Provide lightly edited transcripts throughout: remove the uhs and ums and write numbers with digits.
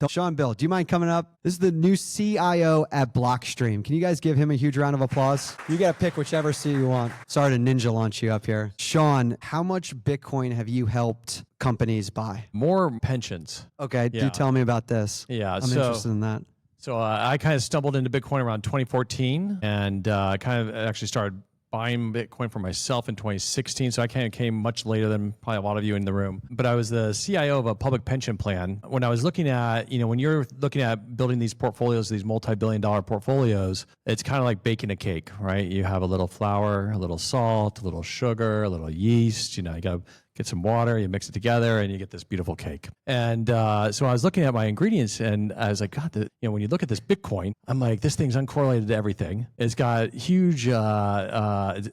Sean Bill, do you mind coming up? This is the new CIO at Blockstream. Can you guys give him a huge round of applause? You got to pick whichever seat you want. Sorry to ninja launch you up here. Sean, how much Bitcoin have you helped companies buy? More pensions. Okay, do tell me about this. Yeah, I'm interested in that. So I kind of stumbled into Bitcoin around 2014 and kind of actually started buying Bitcoin for myself in 2016. So I kind of came much later than probably a lot of you in the room. But I was the CIO of a public pension plan. When I was looking at, when you're looking at building these portfolios, these multi-billion-dollar portfolios, it's kind of like baking a cake, right? You have a little flour, a little salt, a little sugar, a little yeast. You got to get some water, you mix it together, and you get this beautiful cake. And so I was looking at my ingredients, and I was like, God, when you look at this Bitcoin, I'm like, this thing's uncorrelated to everything. It's got huge, fat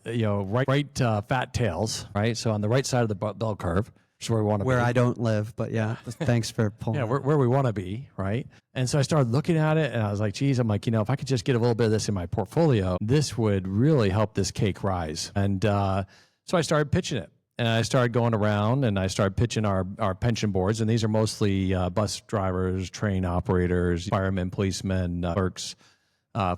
tails, right? So on the right side of the bell curve, which is where we want to be. Where I don't live, but yeah, thanks for pulling. Yeah, where we want to be, right? And so I started looking at it, and I was like, geez, I'm like, if I could just get a little bit of this in my portfolio, this would really help this cake rise. And so I started pitching it. And I started going around and I started pitching our pension boards. And these are mostly bus drivers, train operators, firemen, policemen, clerks,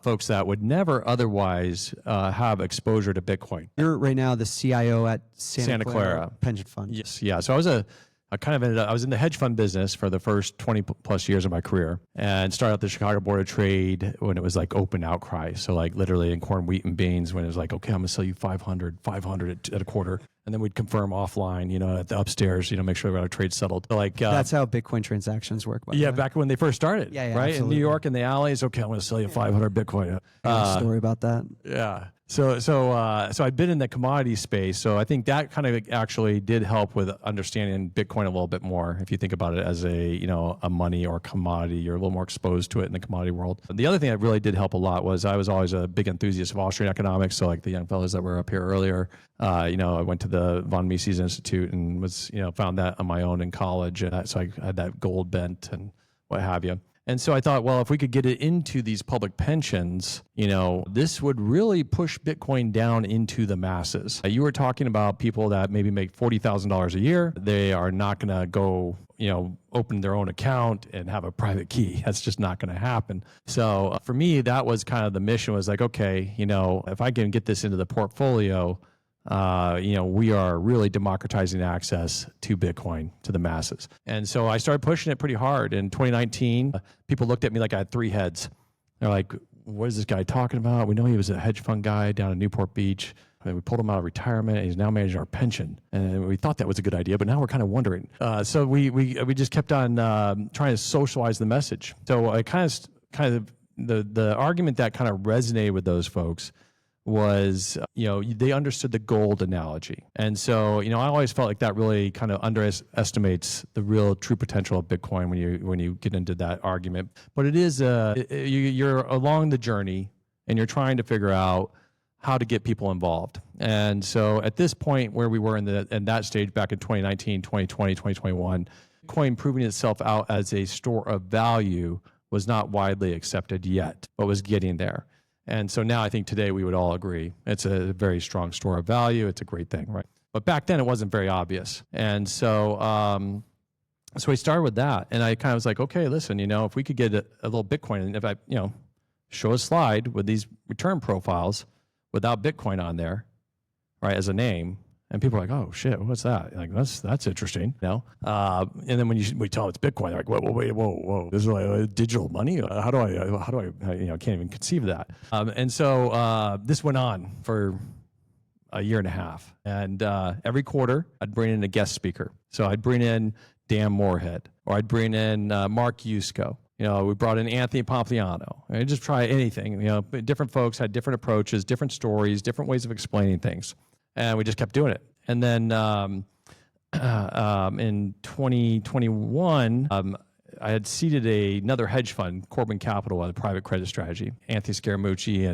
folks that would never otherwise have exposure to Bitcoin. You're right now the CIO at Santa Clara Pension Fund. Yes, yeah. So I was I was in the hedge fund business for the first 20 plus years of my career and started out the Chicago Board of Trade when it was like open outcry. So like literally in corn, wheat, and beans when it was like, okay, I'm going to sell you 500 at a quarter. And then we'd confirm offline, at the upstairs, make sure we got our trade settled. But that's how Bitcoin transactions work. By the way. Back when they first started. Yeah, right? Absolutely. In New York in the alleys, okay, I'm going to sell you 500 Bitcoin. Story about that. Yeah. So I'd been in the commodity space. So I think that kind of actually did help with understanding Bitcoin a little bit more. If you think about it as a money or commodity, you're a little more exposed to it in the commodity world. The other thing that really did help a lot was I was always a big enthusiast of Austrian economics. So like the young fellows that were up here earlier, I went to the von Mises Institute and was, found that on my own in college. And so I had that gold bent and what have you. And so I thought, well, if we could get it into these public pensions, this would really push Bitcoin down into the masses. You were talking about people that maybe make $40,000 a year. They are not going to go, open their own account and have a private key. That's just not going to happen. So for me, that was kind of the mission was like, okay, if I can get this into the portfolio, we are really democratizing access to Bitcoin to the masses. And so I started pushing it pretty hard. In 2019, people looked at me like I had three heads. They're like, what is this guy talking about? We know he was a hedge fund guy down in Newport Beach. And we pulled him out of retirement. And he's now managing our pension. And we thought that was a good idea, but now we're kind of wondering. So we just kept on trying to socialize the message. So I kind of the argument that kind of resonated with those folks was, they understood the gold analogy. And so, I always felt like that really kind of underestimates the real true potential of Bitcoin when you get into that argument. But it is, you're along the journey and you're trying to figure out how to get people involved. And so at this point where we were in that stage back in 2019, 2020, 2021, Bitcoin proving itself out as a store of value was not widely accepted yet, but was getting there. And so now I think today we would all agree it's a very strong store of value. It's a great thing, right? But back then it wasn't very obvious. And so so we started with that. And I kind of was like, okay, listen, if we could get a little Bitcoin, and if I, show a slide with these return profiles without Bitcoin on there, right, as a name, and people are like, oh shit, what's that? Like that's interesting, And then when we tell them it's Bitcoin, they're like, whoa, this is like digital money. How do I can't even conceive of that. And so this went on for a year and a half, and every quarter I'd bring in a guest speaker. So I'd bring in Dan Moorhead, or I'd bring in Mark Yusko. We brought in Anthony Pompliano. I just try anything. Different folks had different approaches, different stories, different ways of explaining things. And we just kept doing it. And then in 2021, I had seeded another hedge fund, Corbin Capital, a private credit strategy. Anthony Scaramucci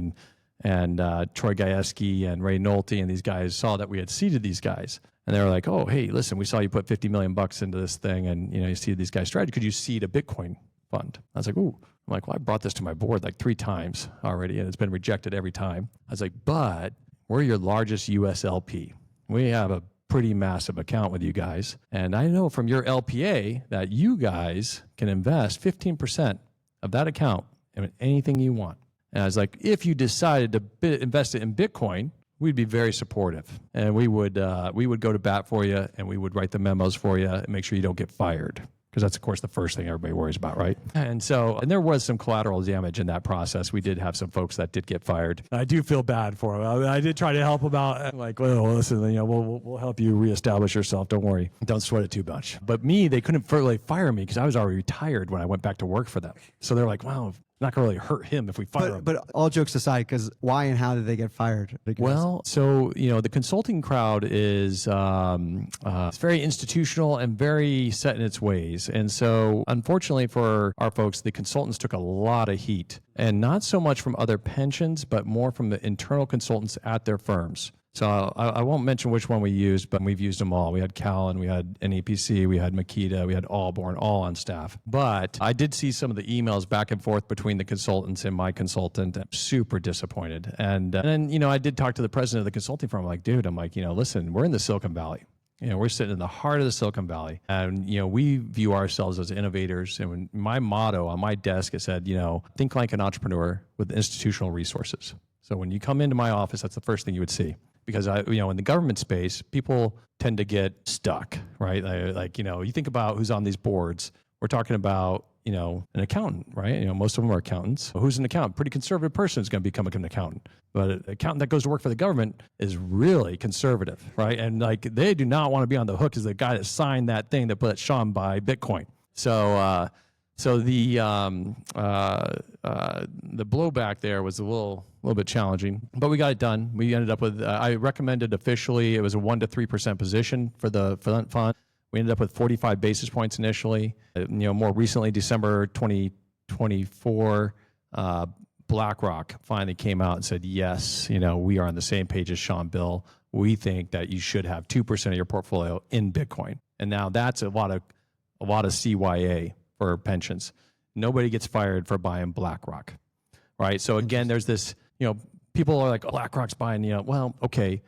and Troy Gajewski and Ray Nolte and these guys saw that we had seeded these guys. And they were like, oh, hey, listen, we saw you put $50 million into this thing and you seeded these guys' strategy. Could you seed a Bitcoin fund? I was like, ooh. I'm like, well, I brought this to my board like 3 times already, and it's been rejected every time. I was like, but we're your largest US LP. We have a pretty massive account with you guys. And I know from your LPA that you guys can invest 15% of that account in anything you want. And I was like, if you decided to invest it in Bitcoin, we'd be very supportive. And we would go to bat for you, and we would write the memos for you and make sure you don't get fired. Because that's, of course, the first thing everybody worries about, right? And there was some collateral damage in that process. We did have some folks that did get fired. I do feel bad for them. I did try to help them out. Like, well, listen, we'll help you reestablish yourself. Don't worry. Don't sweat it too much. But they couldn't really fire me because I was already retired when I went back to work for them. So they're like, wow, not going to really hurt him if we fire him. But all jokes aside, because why and how did they get fired? Well, so, the consulting crowd is it's very institutional and very set in its ways. And so, unfortunately for our folks, the consultants took a lot of heat, and not so much from other pensions, but more from the internal consultants at their firms. So I won't mention which one we used, but we've used them all. We had Callan, we had NEPC, we had Makita, we had Allborn, all on staff. But I did see some of the emails back and forth between the consultants and my consultant. I'm super disappointed. And then, I did talk to the president of the consulting firm. I'm like, dude, listen, we're in the Silicon Valley. We're sitting in the heart of the Silicon Valley. And, we view ourselves as innovators. And when my motto on my desk, it said, think like an entrepreneur with institutional resources. So when you come into my office, that's the first thing you would see. Because in the government space, people tend to get stuck, right? You think about who's on these boards. We're talking about, an accountant, right? Most of them are accountants. Who's an accountant? Pretty conservative person is going to become an accountant. But an accountant that goes to work for the government is really conservative, right? And they do not want to be on the hook as the guy that signed that thing that put Sean buy Bitcoin. So the blowback there was a little bit challenging, but we got it done. We ended up with, I recommended officially, it was a 1% to 3% position for the fund. We ended up with 45 basis points initially. More recently, December 2024, BlackRock finally came out and said, yes, we are on the same page as Sean Bill. We think that you should have 2% of your portfolio in Bitcoin. And now that's a lot of CYA for pensions. Nobody gets fired for buying BlackRock, right? So again, there's this, people are like, oh, BlackRock's buying, well, okay,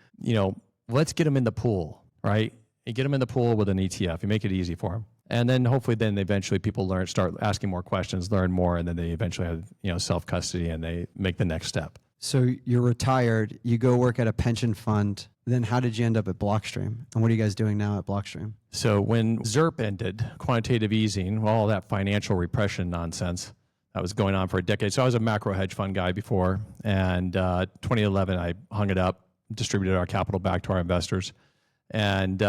let's get them in the pool, right? You get them in the pool with an ETF. You make it easy for them. And then hopefully eventually people start asking more questions, learn more, and then they eventually have, self-custody and they make the next step. So you're retired, you go work at a pension fund. Then how did you end up at Blockstream? And what are you guys doing now at Blockstream? So when ZIRP ended, quantitative easing, all that financial repression nonsense that was going on for a decade. So I was a macro hedge fund guy before. And 2011, I hung it up, distributed our capital back to our investors, and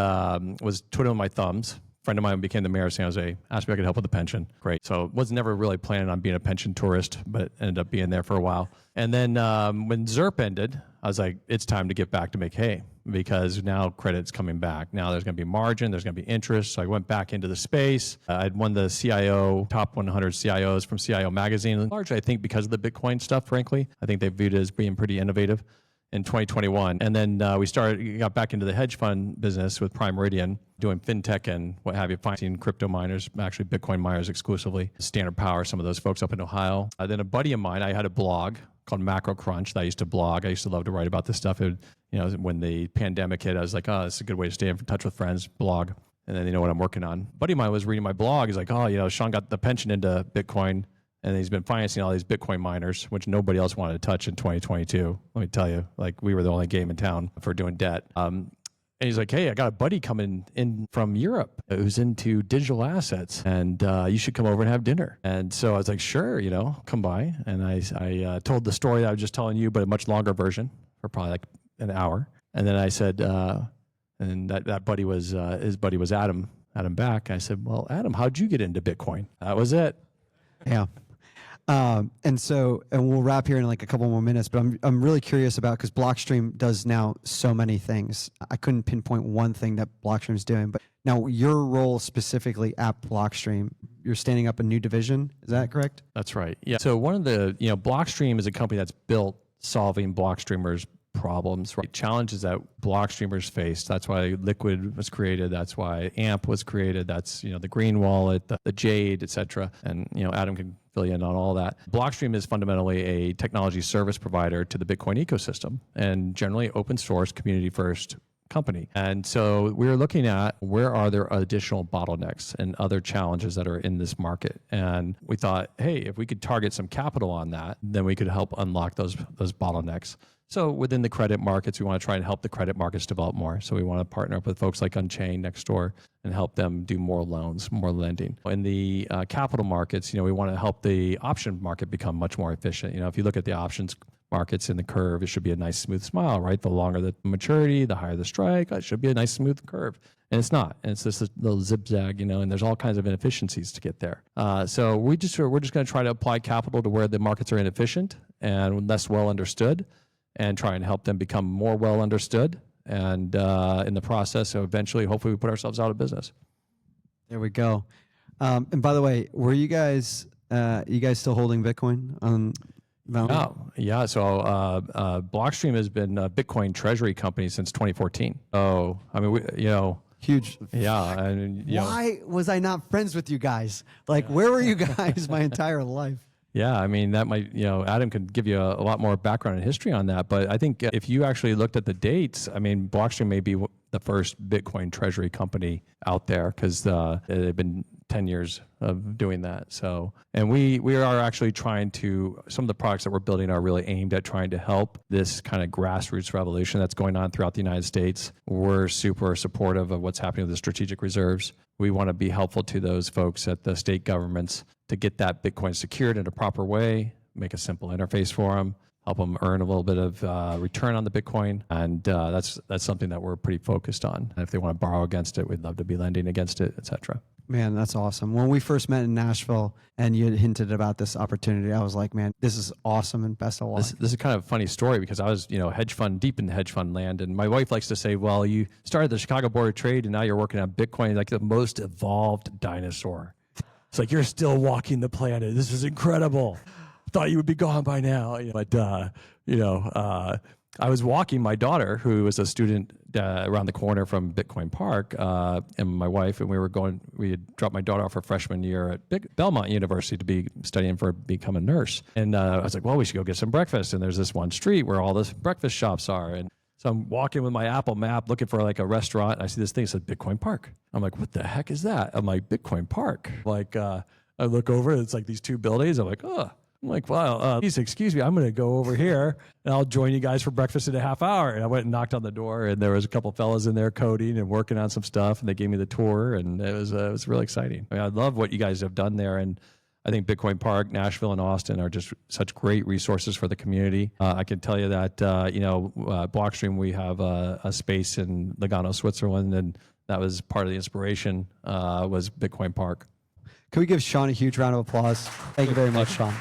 was twiddling my thumbs. A friend of mine became the mayor of San Jose, asked me if I could help with the pension. Great. So was never really planning on being a pension tourist, but ended up being there for a while. And then when ZIRP ended, I was like, it's time to get back to make hay, because now credit's coming back. Now there's going to be margin, there's going to be interest. So I went back into the space. I'd won the CIO, top 100 CIOs from CIO magazine, largely I think because of the Bitcoin stuff, frankly. I think they viewed it as being pretty innovative in 2021. And then got back into the hedge fund business with Prime Meridian, doing fintech and what have you, finding crypto miners, actually Bitcoin miners exclusively, Standard Power, some of those folks up in Ohio. Then a buddy of mine, I had a blog called Macro Crunch that I used to blog. I used to love to write about this stuff. When the pandemic hit, I was like, oh, this is a good way to stay in touch with friends, blog. And then they know what I'm working on. A buddy of mine was reading my blog. He's like, oh, Sean got the pension into Bitcoin, and he's been financing all these Bitcoin miners, which nobody else wanted to touch in 2022. Let me tell you, we were the only game in town for doing debt. And he's like, hey, I got a buddy coming in from Europe who's into digital assets, and you should come over and have dinner. And so I was like, sure, come by. And I told the story that I was just telling you, but a much longer version for probably like an hour. And then I said, and that buddy was, his buddy was Adam Back. I said, well, Adam, how'd you get into Bitcoin? That was it. Yeah. And we'll wrap here in like a couple more minutes, but I'm really curious about, because Blockstream does now so many things. I couldn't pinpoint one thing that Blockstream's doing, but now your role specifically at Blockstream, you're standing up a new division. Is that correct? That's right. Yeah. So one of the, Blockstream is a company that's built solving Blockstreamers' problems, right? Challenges that Blockstreamers face. That's why Liquid was created. That's why AMP was created. That's, the Green Wallet, the Jade, et cetera. And, Adam can fill you in on all that. Blockstream is fundamentally a technology service provider to the Bitcoin ecosystem, and generally open source, community first, company. And so we're looking at where are there additional bottlenecks and other challenges that are in this market. And we thought, hey, if we could target some capital on that, then we could help unlock those bottlenecks. So within the credit markets, we want to try and help the credit markets develop more. So we want to partner up with folks like Unchained next door and help them do more loans, more lending. In the capital markets, we want to help the option market become much more efficient. If you look at the options markets in the curve, it should be a nice smooth smile, right? The longer the maturity, the higher the strike, it should be a nice smooth curve. And it's not. And it's just a little zigzag, and there's all kinds of inefficiencies to get there. So we're just going to try to apply capital to where the markets are inefficient and less well understood, and try and help them become more well understood. And in the process, so eventually, hopefully, we put ourselves out of business. There we go. And by the way, were you guys still holding Bitcoin on Valentine? Yeah. So Blockstream has been a Bitcoin treasury company since 2014. Oh, I mean, huge. Yeah. And why was I not friends with you guys? Like, where were you guys my entire life? Yeah, I mean, that might, Adam could give you a lot more background and history on that. But I think if you actually looked at the dates, I mean, Blockstream may be the first Bitcoin treasury company out there because they've been 10 years of doing that. So, and we are actually trying to, some of the products that we're building are really aimed at trying to help this kind of grassroots revolution that's going on throughout the United States. We're super supportive of what's happening with the strategic reserves. We want to be helpful to those folks at the state governments to get that Bitcoin secured in a proper way, make a simple interface for them, help them earn a little bit of return on the Bitcoin. And that's something that we're pretty focused on. And if they want to borrow against it, we'd love to be lending against it, et cetera. Man, that's awesome. When we first met in Nashville and you had hinted about this opportunity, I was like, man, this is awesome and best of luck. This is kind of a funny story because I was, hedge fund, deep in the hedge fund land. And my wife likes to say, well, you started the Chicago Board of Trade and now you're working on Bitcoin, like the most evolved dinosaur. It's like, you're still walking the planet. This is incredible. Thought you would be gone by now. But, I was walking my daughter, who was a student around the corner from Bitcoin Park, and my wife, and we had dropped my daughter off her freshman year at Belmont University to be studying for become a nurse. And I was like, well, we should go get some breakfast. And there's this one street where all the breakfast shops are. And so I'm walking with my Apple map looking for like a restaurant. And I see this thing that says Bitcoin Park. I'm like, what the heck is that? I'm like, Bitcoin Park. Like, I look over, it's like these two buildings. I'm like, oh. I'm like, wow, please excuse me. I'm going to go over here and I'll join you guys for breakfast in a half hour. And I went and knocked on the door and there was a couple fellas in there coding and working on some stuff. And they gave me the tour and it was really exciting. I mean, I love what you guys have done there. And I think Bitcoin Park, Nashville, and Austin are just such great resources for the community. I can tell you that, Blockstream, we have a space in Lugano, Switzerland, and that was part of the inspiration was Bitcoin Park. Can we give Sean a huge round of applause? Thank you very much, Sean.